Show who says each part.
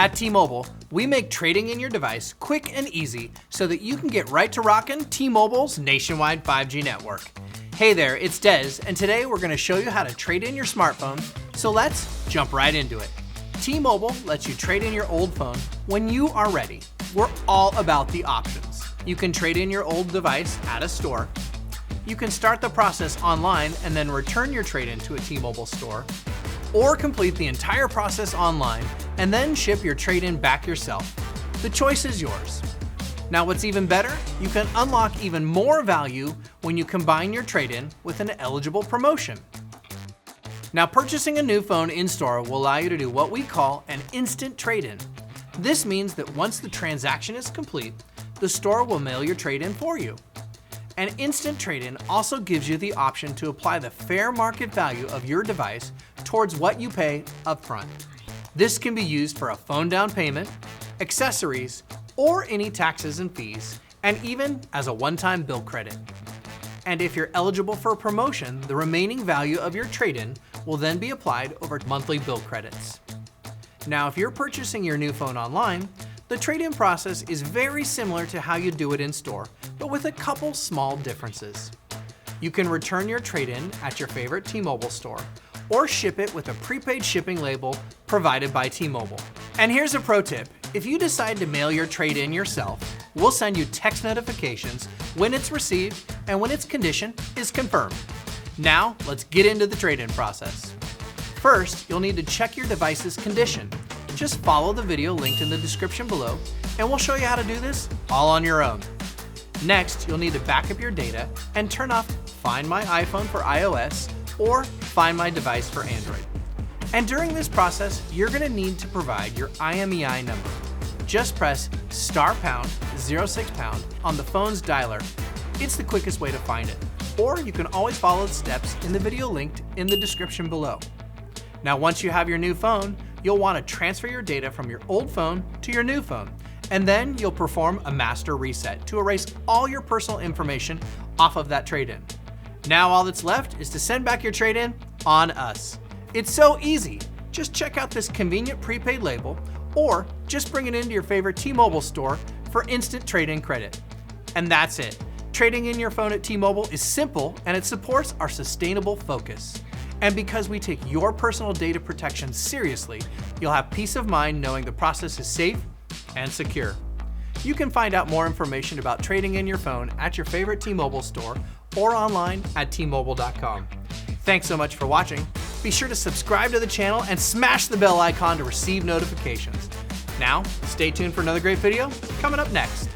Speaker 1: At T-Mobile, we make trading in your device quick and easy so that you can get right to rockin' T-Mobile's nationwide 5G network. Hey there, it's Des, and today we're gonna show you how to trade in your smartphone, so let's jump right into it. T-Mobile lets you trade in your old phone when you are ready. We're all about the options. You can trade in your old device at a store. You can start the process online and then return your trade-in to a T-Mobile store, or complete the entire process online and then ship your trade-in back yourself. The choice is yours. Now what's even better, you can unlock even more value when you combine your trade-in with an eligible promotion. Now purchasing a new phone in-store will allow you to do what we call an instant trade-in. This means that once the transaction is complete, the store will mail your trade-in for you. An instant trade-in also gives you the option to apply the fair market value of your device towards what you pay upfront. This can be used for a phone down payment, accessories, or any taxes and fees, and even as a one-time bill credit. And if you're eligible for a promotion, the remaining value of your trade-in will then be applied over monthly bill credits. Now, if you're purchasing your new phone online, the trade-in process is very similar to how you do it in store, but with a couple small differences. You can return your trade-in at your favorite T-Mobile store, or ship it with a prepaid shipping label provided by T-Mobile. And here's a pro tip. If you decide to mail your trade-in yourself, we'll send you text notifications when it's received and when its condition is confirmed. Now, let's get into the trade-in process. First, you'll need to check your device's condition. Just follow the video linked in the description below, and we'll show you how to do this all on your own. Next, you'll need to back up your data and turn off Find My iPhone for iOS or Find My Device for Android. And during this process, you're gonna need to provide your IMEI number. Just press *#06# on the phone's dialer. It's the quickest way to find it. Or you can always follow the steps in the video linked in the description below. Now, once you have your new phone, you'll want to transfer your data from your old phone to your new phone, and then you'll perform a master reset to erase all your personal information off of that trade-in. Now all that's left is to send back your trade-in on us. It's so easy. Just check out this convenient prepaid label, or just bring it into your favorite T-Mobile store for instant trade-in credit. And that's it. Trading in your phone at T-Mobile is simple, and it supports our sustainable focus. And because we take your personal data protection seriously, you'll have peace of mind knowing the process is safe and secure. You can find out more information about trading in your phone at your favorite T-Mobile store or online at tmobile.com. Thanks so much for watching. Be sure to subscribe to the channel and smash the bell icon to receive notifications. Now, stay tuned for another great video coming up next.